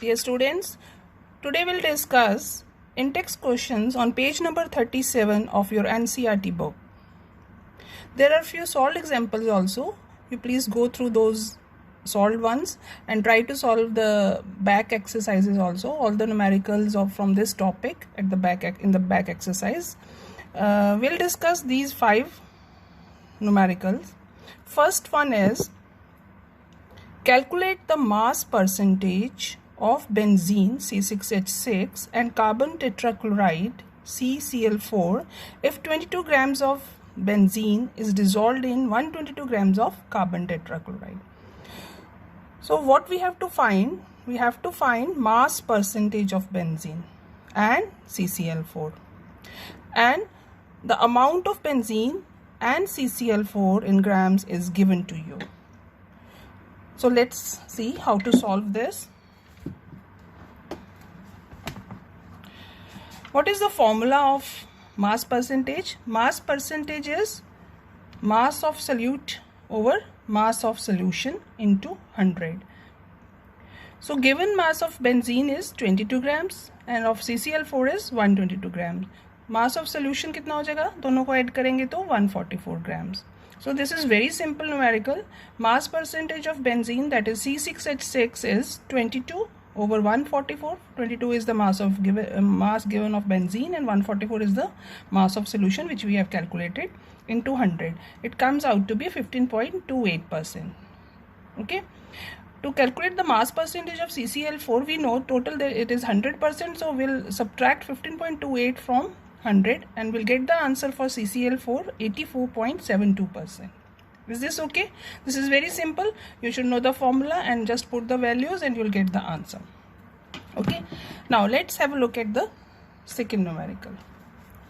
Dear students, today we'll discuss in-text questions on page number 37 of your NCERT book. There are few solved examples also. You please go through those solved ones and try to solve the back exercises also, all the numericals from this topic at the back in the back exercise. We'll discuss these 5 numericals. First one is calculate the mass percentage of benzene C6H6 and carbon tetrachloride CCl4 if 22 grams of benzene is dissolved in 122 grams of carbon tetrachloride. So what we have to find? We have to find mass percentage of benzene and CCl4, and the amount of benzene and CCl4 in grams is given to you. So let's see how to solve this. What is the formula of mass percentage? Mass percentage is mass of solute over mass of solution into 100. So given mass of benzene is 22 grams and of CCl4 is 122 grams. Mass of solution कितना हो जाएगा? दोनों को add करेंगे तो 144 grams. So this is very simple numerical. Mass percentage of benzene, that is C6H6, is 22 over 144. 22 is the mass given of benzene and 144 is the mass of solution which we have calculated into 100. It comes out to be 15.28%. Okay. To calculate the mass percentage of CCl4, we know total it is 100%. So we'll subtract 15.28 from 100 and we'll get the answer for CCl4 84.72%. Is this okay? This is very simple. You should know the formula and just put the values and you'll get the answer. Okay. Now let's have a look at the second numerical.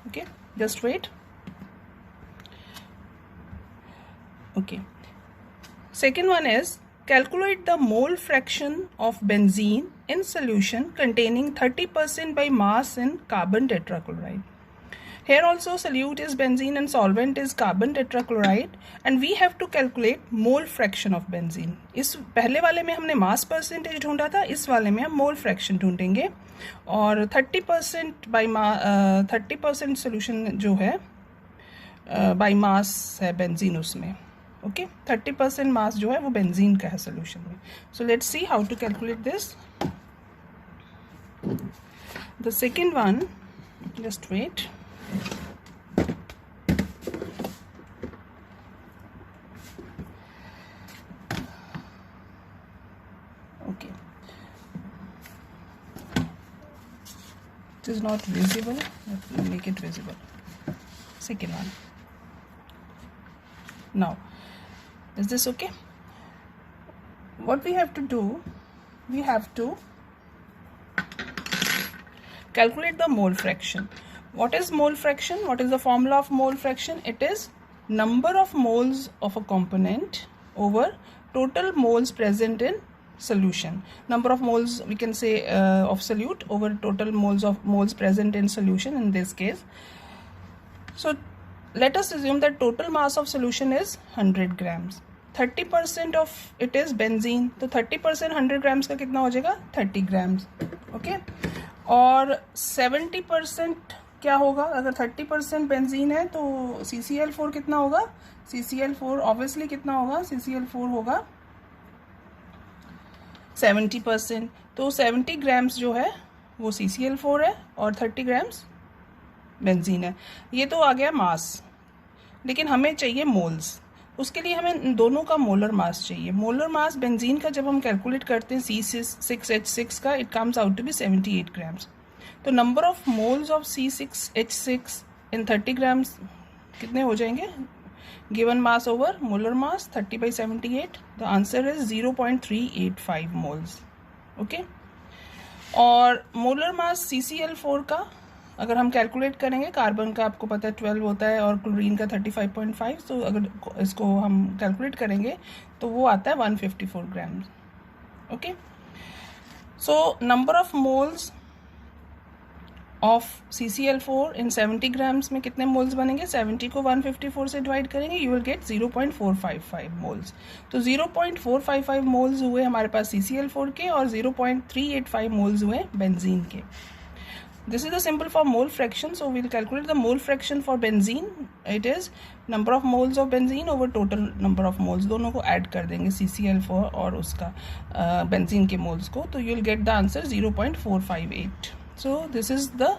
Okay. Just wait. Okay. Second one is calculate the mole fraction of benzene in solution containing 30% by mass in carbon tetrachloride. Here also solute is benzene and solvent is carbon tetrachloride and we have to calculate mole fraction of benzene. इस पहले वाले में हमने mass percentage ढूंढा था, इस वाले में हम mole fraction ढूंढेंगे और 30% by 30% solution जो है by mass है benzene उसमें. Okay, 30% mass जो है वो benzene का है solution में. So let's see how to calculate this. The second one, just wait. Okay, it is not visible. Let me make it visible. Second one. Now, is this okay? What we have to do, we have to calculate the mole fraction. What is mole fraction? What is the formula of mole fraction? It is number of moles of a component over total moles present in solution. Number of moles we can say of solute over total moles present in solution in this case. So let us assume that total mass of solution is 100 grams. 30% of it is benzene. तो 30% 100 grams का कितना हो जाएगा? 30 grams. Okay. और 70% क्या होगा? अगर 30% benzene है तो CCl4 कितना होगा? CCl4 ऑब्वियसली कितना होगा? CCl4 होगा 70%. तो 70 ग्राम्स जो है वो CCl4 है और 30 ग्राम्स बेंजीन है. ये तो आ गया मास, लेकिन हमें चाहिए मोल्स. उसके लिए हमें दोनों का मोलर मास चाहिए. मोलर मास बेंजीन का जब हम कैलकुलेट करते हैं C6H6 का, it comes out to be 78 grams. तो number of moles of C6H6 in 30 grams कितने हो जाएंगे? Given mass over molar mass 30/78. The answer is 0.385 moles. Okay. और मोलर मास CCl4 का अगर हम कैलकुलेट करेंगे, कार्बन का आपको पता है 12 होता है और क्लोरीन का 35.5. तो अगर इसको हम कैलकुलेट करेंगे तो वो आता है 154 grams. Okay. So number of moles of CCl4 in 70 grams में कितने मोल्स बनेंगे? 70 को 154 से डिवाइड करेंगे, यू विल गेट 0.455 मोल्स। तो 0.455 मोल्स हुए हमारे पास CCl4 के और 0.385 मोल्स हुए बेंजीन के। This is the simple for mole fraction, so we'll calculate the mole fraction for benzene. It is number of moles of benzene over total number of moles. दोनों को add कर देंगे CCl4 और उसका benzene के moles को, तो you'll get the answer 0.458. So this is the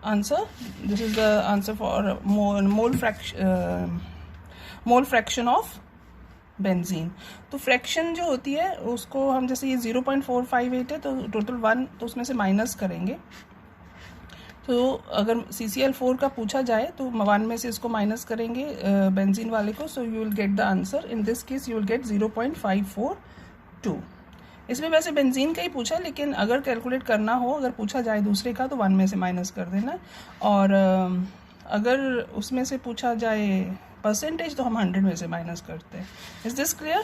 answer. This is the answer for mole fraction of benzene. तो फ्रैक्शन जो होती है उसको हम जैसे ये 0.458 है तो टोटल 1 तो उसमें से माइनस करेंगे। तो अगर CCl4 का पूछा जाए तो 1 में से इसको माइनस करेंगे बेंजीन वाले को, सो you will get the answer. In this case you will gate 0.542। इसमें वैसे बेंजीन का ही पूछा, लेकिन अगर कैलकुलेट करना हो, अगर पूछा जाए दूसरे का तो 1 में से माइनस कर देना, और अगर उसमें से पूछा जाए परसेंटेज तो हम 100 में से माइनस करते हैं। Is this clear?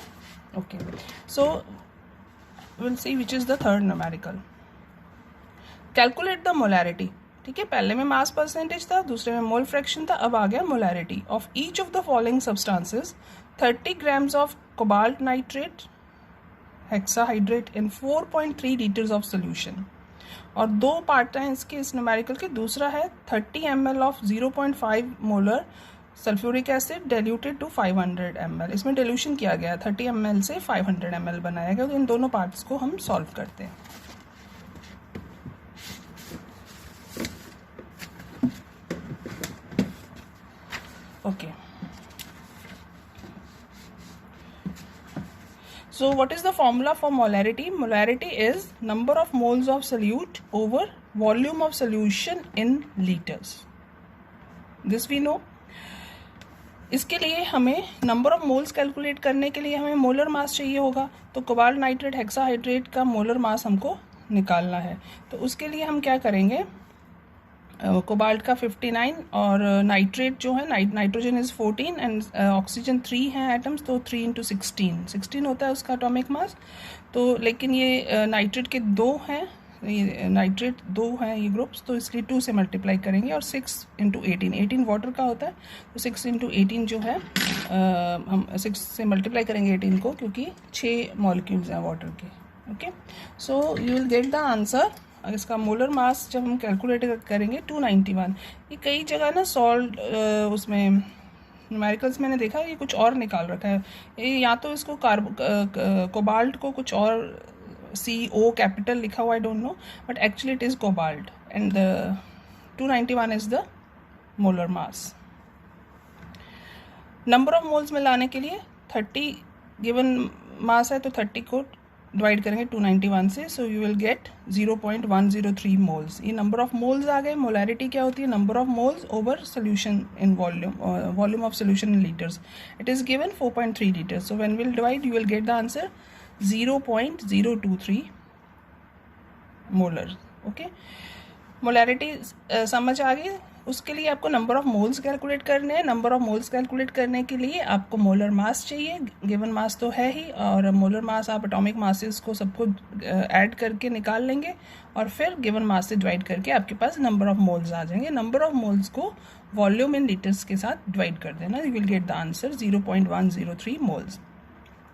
Okay, so will see which is the third numerical. Calculate the molarity. ठीक है, पहले में मास परसेंटेज था, दूसरे में मोल फ्रैक्शन था, अब आ गया molarity of each of the following substances. 30 grams of cobalt nitrate hexahydrate in 4.3 litres of solution. और दो पार्ट हैं इसके इस न्यूमेरिकल के। दूसरा है 30 ml of 0.5 molar sulphuric acid diluted to 500 ml। इसमें डाइल्यूशन किया गया, 30 ml से 500 ml बनाया गया। तो इन दोनों पार्ट्स को हम सॉल्व करते हैं। Okay, so what is the formula for molarity? Molarity is number of moles of solute over volume of solution in liters. This we know. इसके लिए हमें नंबर ऑफ मोल्स कैलकुलेट करने के लिए हमें मोलर मास चाहिए होगा। तो कोबाल्ट नाइट्रेट हेक्साहाइड्रेट का मोलर मास हमको निकालना है। तो उसके लिए हम क्या करेंगे, कोबाल्ट का 59 और नाइट्रेट जो है नाइट्रोजन इज 14 एंड ऑक्सीजन 3 हैं एटम्स, तो 3 × 16 होता है उसका एटॉमिक मास। तो लेकिन ये नाइट्रेट के 2 हैं, ये नाइट्रेट 2 हैं ये ग्रुप्स, तो इसलिए 2 से मल्टीप्लाई करेंगे। और 6 × 18 वाटर का होता है, तो 6 × 18 जो है हम 6 से मल्टीप्लाई करेंगे 18 को, क्योंकि 6 मॉलिक्यूल्स हैं वाटर के। Okay, so you will get the answer. इसका मोलर मास जब हम कैलकुलेट करेंगे 291। ये कई जगह ना सॉल्ट उसमें न्यूमेरिकल्स मैंने देखा ये कुछ और निकाल रखा है। ये या तो इसको कोबाल्ट को कुछ और CO कैपिटल लिखा हुआ, I don't know, but actually it is cobalt and the 291 is the molar mass. Number of moles में लाने के लिए 30 गिवन मास है तो 30 को डिवाइड करेंगे 291 से, सो यू विल गेट 0.103 मोल्स। ये नंबर ऑफ मोल्स आ गए। मोलैरिटी क्या होती है? Number of moles over solution in volume of solution in litres. It is given 4.3 litres, so when will divide you will get the answer 0.023 molar. Okay, molarity समझ आ गई। उसके लिए आपको number of moles calculate करने हैं। Number of moles calculate करने के लिए आपको मोलर मास चाहिए, गिवन मास तो है ही, और मोलर मास आप एटॉमिक मासेस को सबको ऐड करके निकाल लेंगे और फिर गिवन मास से डिवाइड करके आपके पास नंबर ऑफ मोल्स आ जाएंगे। नंबर ऑफ मोल्स को वॉल्यूम इन लीटर्स के साथ डिवाइड कर देना, you will get the answer 0.103 moles.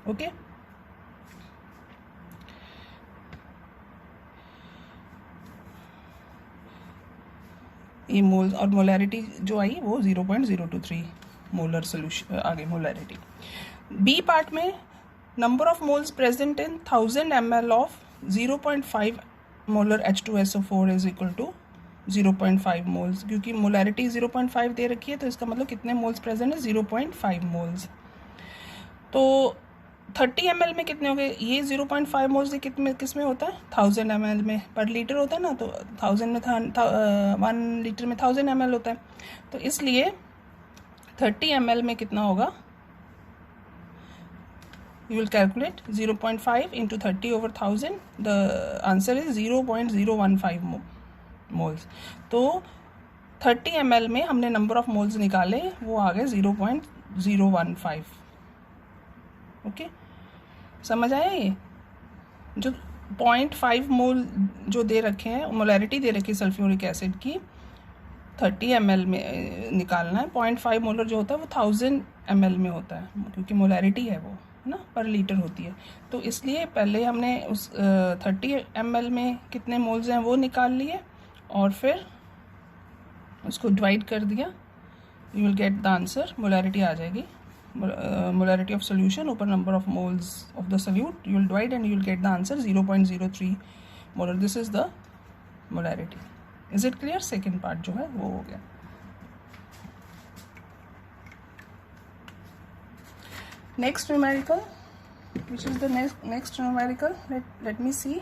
Okay, ये मोल्स और मोलैरिटी जो आई वो 0.023 मोलर सोल्यूशन आ गई मोलैरिटी। बी पार्ट में number of moles present in 1000 ml of 0.5 molar H2SO4 is equal to 0.5 moles. क्योंकि मोलैरिटी 0.5 दे रखी है तो इसका मतलब कितने मोल्स प्रेजेंट है? 0.5 मोल्स। तो 30 ml में कितने हो गए? ये 0.5 मोल्स किस में होता है? 1000 ml में पर लीटर होता है ना, तो 1000 में 1 लीटर में 1000 ml होता है। तो इसलिए 30 ml में कितना होगा? You will calculate 0.5 × 30 over 1000, the answer is 0.015 moles. तो 30 ml में हमने नंबर ऑफ मोल्स निकाले, वो आ गए 0.015। ओके, समझ आया? ये जो 0.5 मोल जो दे रखे हैं, मोलैरिटी दे रखी है सल्फ्यूरिक एसिड की 30 ml में निकालना है। 0.5 मोलर जो होता है वो 1000 ml में होता है, क्योंकि मोलैरिटी है वो, है ना, पर लीटर होती है। तो इसलिए पहले हमने उस 30 ml में कितने मोल्स हैं वो निकाल लिए और फिर उसको डिवाइड कर दिया, you will get the answer, molarity आ जाएगी। मोलैरिटी ऑफ सोल्यूशन ऊपर number of moles of the solute, you will divide and you will get the answer 0.03 molar. This is the molarity. Is it clear? Second part जो है वो हो गया। Next numerical, which is the next numerical, let me see.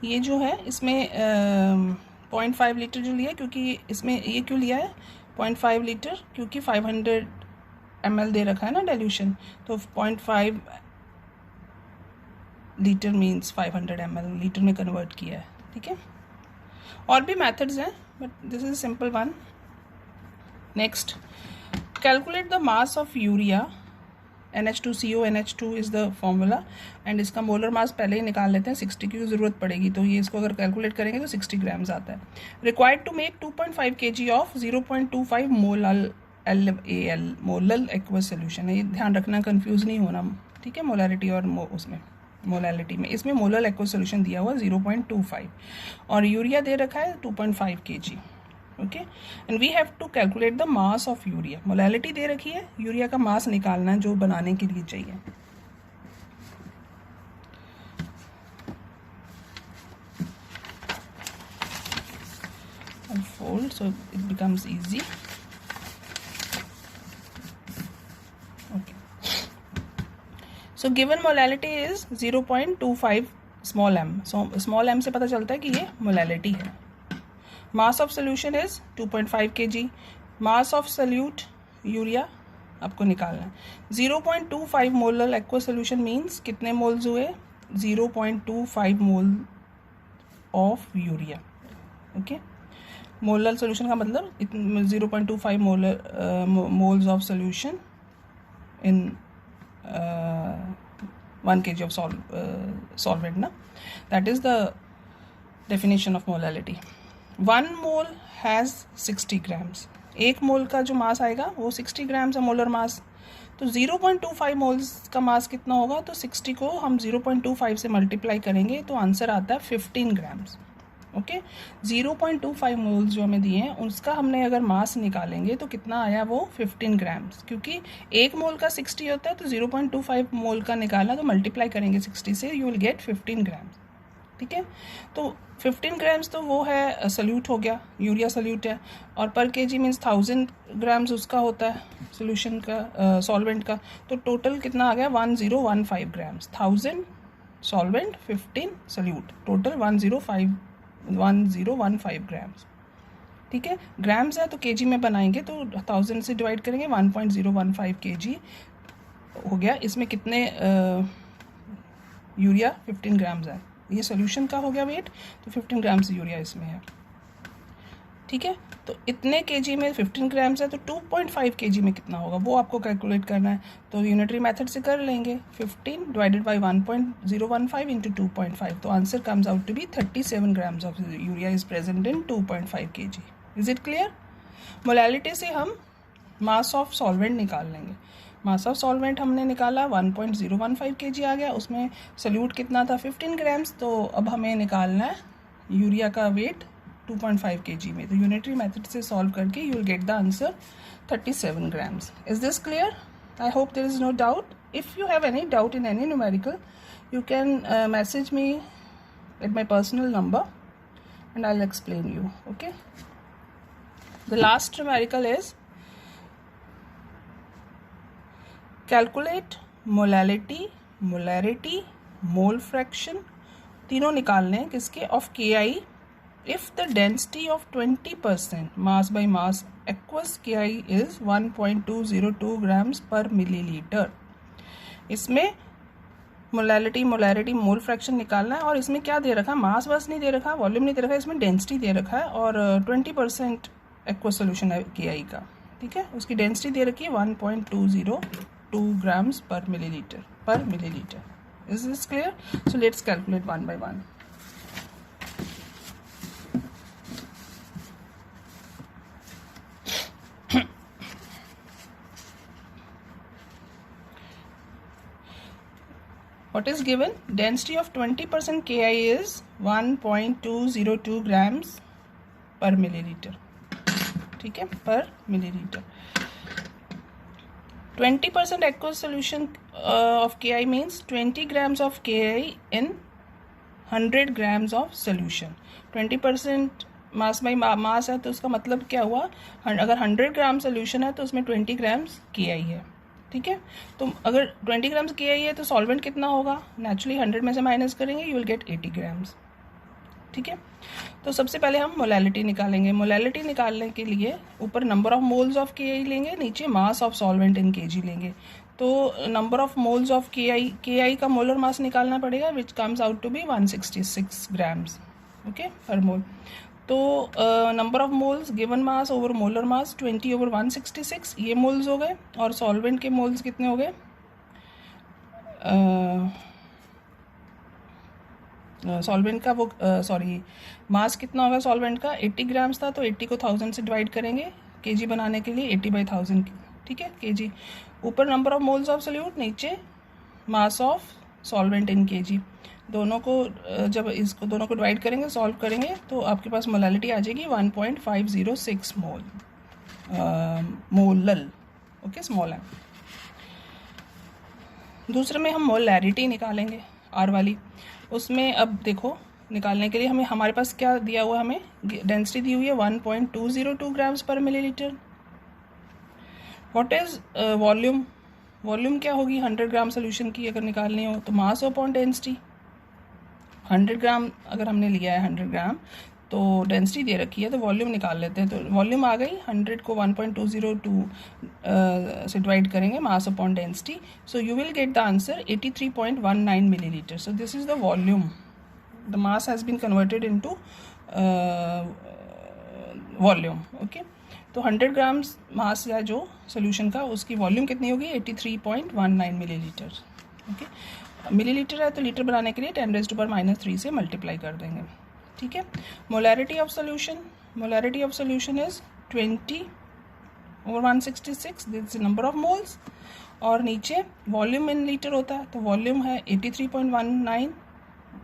ये जो है इसमें 0.5 litre जो लिया, क्योंकि इसमें ये क्यों लिया है 0.5 लीटर, क्योंकि 500 ml दे रखा है ना डाइल्यूशन, तो 0.5 लीटर मीन्स 500 ml लीटर में कन्वर्ट किया है। ठीक है, और भी मेथड्स हैं but this is simple one. Next, calculate the mass of urea, NH2CO NH2 is the formula, and इसका मोलर मास पहले ही निकाल लेते हैं, 60 की ज़रूरत पड़ेगी, तो ये इसको अगर कैलकुलेट करेंगे तो 60 ग्राम्स आता है। Required to make 2.5 kg of 0.25 molal LAL, molal aqueous solution है, ये ध्यान रखना, कंफ्यूज नहीं होना। ठीक है, मोलैरिटी और उसमें मोलैलिटी में, इसमें मोलल एक्वस सोल्यूशन दिया हुआ 0.25 और यूरिया दे रखा है 2.5 kg। Okay, and we have to calculate the mass of urea. Molality दे रखी है, यूरिया का मास निकालना है जो बनाने के लिए चाहिए। fold so it becomes easy. Okay, so given molality is 0.25 small m, so small m से पता चलता है कि ये मोलैलिटी है। Mass of solution is 2.5 kg, mass of solute urea आपको निकालना है। 0.25 मोलर एक्वा सोल्यूशन मीन्स कितने मोल्स हुए, 0.25 mole of urea. Okay, molar solution का मतलब 0.25 moles of solution in 1 kg of solvent ना, that is the definition of molality. 1 mole has 60 grams, 1 mole का जो मास आएगा वो 60 ग्राम्स है मोलर मास। तो 0.25 मोल्स का मास कितना होगा, तो 60 को हम 0.25 से मल्टीप्लाई करेंगे तो आंसर आता है 15 ग्राम्स। ओके, 0.25 मोल्स जो हमें दिए हैं उसका हमने अगर मास निकालेंगे तो कितना आया, वो 15 ग्राम्स, क्योंकि 1 मोल का 60 होता है, तो 0.25 मोल का निकालना तो मल्टीप्लाई करेंगे 60 से, यू विल गेट 15 ग्राम्स। ठीक है, तो 15 ग्राम्स तो वो है सल्यूट हो गया, यूरिया सल्यूट है, और पर केजी मीन्स 1000 ग्राम्स उसका होता है सोल्यूशन का, सॉल्वेंट का, तो टोटल कितना आ गया 1015 grams. 1000 solvent, 15 solute, total 1015 grams. ठीक है, ग्राम्स है तो केजी में बनाएंगे तो 1000 से डिवाइड करेंगे, 1.015 kg हो गया। इसमें कितने यूरिया 15 ग्राम्स है, ये सोल्यूशन का हो गया वेट, तो 15 ग्राम्स यूरिया इसमें है। ठीक है, तो इतने केजी में 15 ग्राम्स है, तो 2.5 kg में कितना होगा वो आपको कैलकुलेट करना है, तो यूनिटरी मेथड से कर लेंगे। 15 डिवाइडेड बाई 1.015 इंटू 2.5, तो answer comes out to be 37 grams of urea is present in 2.5 kg। Is it clear? Molality से हम मास ऑफ सॉल्वेंट निकाल लेंगे। मास ऑफ सॉल्वेंट हमने निकाला 1.015 kg आ गया, उसमें सोल्यूट कितना था 15 ग्राम्स, तो अब हमें निकालना है यूरिया का वेट 2.5 kg में, तो यूनिटरी मेथड से सॉल्व करके you will get the answer 37 grams. Is this clear? I hope there is no doubt. If you have any doubt in any numerical you can message me at my personal number and I'll explain you. Okay, the last numerical is calculate molality, molarity, mole fraction, तीनों निकालने हैं किसके, of Ki if the density of 20% mass by mass aqueous Ki is 1.202 grams per milliliter। इसमें molality mole fraction निकालना है। और इसमें क्या दे रखा है, मास बस नहीं दे रखा, वॉल्यूम नहीं दे रखा, इसमें डेंसिटी दे रखा है और 20% एक्वस सोल्यूशन है KI का, ठीक है। उसकी डेंसिटी दे रखी है 1.202 ग्राम्स पर millilitre. Is this clear? So let's calculate one by one. What is given? Density of 20% Ki is 1.202 grams per milliliter, ठीक है, पर millilitre. 20% aqueous solution of Ki means 20 grams of Ki in 100 grams of solution। 20% mass by mass है तो उसका मतलब क्या हुआ, अगर 100 ग्राम सोल्यूशन है तो उसमें 20 ग्राम्स Ki है, ठीक है। तो अगर 20 ग्राम्स Ki है तो सॉल्वेंट कितना होगा, नेचुरली 100 में से माइनस करेंगे, यू विल गेट 80 ग्राम्स, ठीक है। तो सबसे पहले हम मोलैलिटी निकालेंगे। मोलैलिटी निकालने के लिए ऊपर number of moles of Ki लेंगे, नीचे mass of solvent in Kg लेंगे। तो number of moles of Ki का मोलर मास निकालना पड़ेगा, which comes out to be 166 grams, okay, per mole. तो number of moles given mass over molar mass 20/166, ये moles हो गए। और सॉल्वेंट के मोल्स कितने हो गए, सॉल्वेंट का वो मास कितना होगा सॉल्वेंट का, 80 ग्राम्स था, तो 80 को 1000 से डिवाइड करेंगे Kg बनाने के लिए, 80/1000, ठीक है, Kg। ऊपर number of moles of solute, नीचे mass of solvent in Kg। दोनों को जब इसको दोनों को डिवाइड करेंगे, सॉल्व करेंगे, तो आपके पास मोलैलिटी आ जाएगी 1.506 मोलल, ओके, स्मॉल है। दूसरे में हम मोलैरिटी निकालेंगे, R वाली। उसमें अब देखो, निकालने के लिए हमारे पास क्या दिया हुआ, हमें डेंसिटी दी हुई है 1.202 ग्राम्स पर millilitre. What is volume? Volume क्या होगी 100 ग्राम सोल्यूशन की अगर निकालनी हो, तो मास अपॉन डेंसिटी। 100 ग्राम अगर हमने लिया है 100 ग्राम, तो डेंसिटी दे रखी है, तो वॉल्यूम निकाल लेते हैं। तो वॉल्यूम आ गई, 100 को 1.202 से डिवाइड करेंगे, mass upon density, so you will get the answer 83.19 millilitre. So this is the volume, the mass has been converted into volume, okay. तो 100 ग्राम्स मास या जो सोल्यूशन का, उसकी वॉल्यूम कितनी होगी, 83.19 मिलीलीटर, ओके। मिलीलीटर है तो लीटर बनाने के लिए 10⁻³ से मल्टीप्लाई कर देंगे, ठीक है। Molarity of solution is 20/166, this number of moles. और नीचे वॉल्यूम इन लीटर होता है, तो वॉल्यूम है 83.19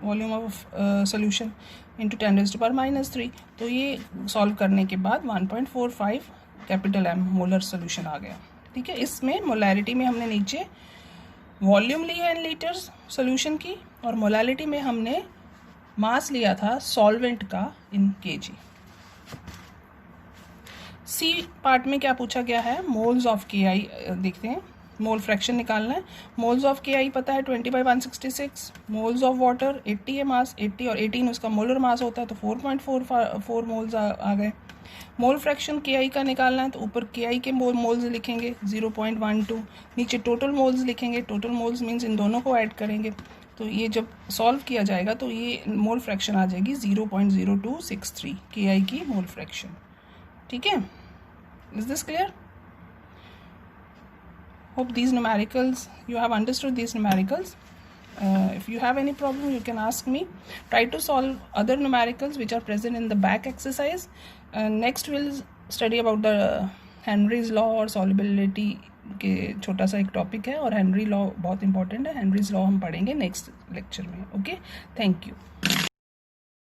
वॉल्यूम ऑफ सोल्यूशन इंटू 10⁻³ तो ये सॉल्व करने के बाद 1.45 कैपिटल M मोलर सोल्यूशन आ गया, ठीक है। इसमें मोलैरिटी में हमने नीचे वॉल्यूम ली है इन लीटर्स सोल्यूशन की, और मोलैलिटी में हमने मास लिया था सॉल्वेंट का इन Kg। सी पार्ट में क्या पूछा गया है, मोल्स ऑफ Ki देखते हैं, मोल फ्रैक्शन निकालना है। मोल्स ऑफ Ki पता है 20/166, मोल्स ऑफ वाटर 80 है मास, 80 और 18 उसका मोलर मास होता है, तो 4.44 मोल्स आ गए। मोल फ्रैक्शन Ki का निकालना है, तो ऊपर Ki के मोल्स लिखेंगे 0.12, नीचे टोटल मोल्स लिखेंगे, टोटल मोल्स मीन्स इन दोनों को ऐड करेंगे, तो ये जब सॉल्व किया जाएगा तो ये मोल फ्रैक्शन आ जाएगी 0.0263 Ki की मोल फ्रैक्शन, ठीक है। Is this clear? Hope these numericals, you have understood these numericals. If you have any problem, you can ask me. Try to solve other numericals which are present in the back exercise. Next we'll study about the Henry's law और solubility के छोटा सा एक topic है, और Henry law बहुत important है। Henry's law हम पढ़ेंगे नेक्स्ट लेक्चर में, ओके। Thank you.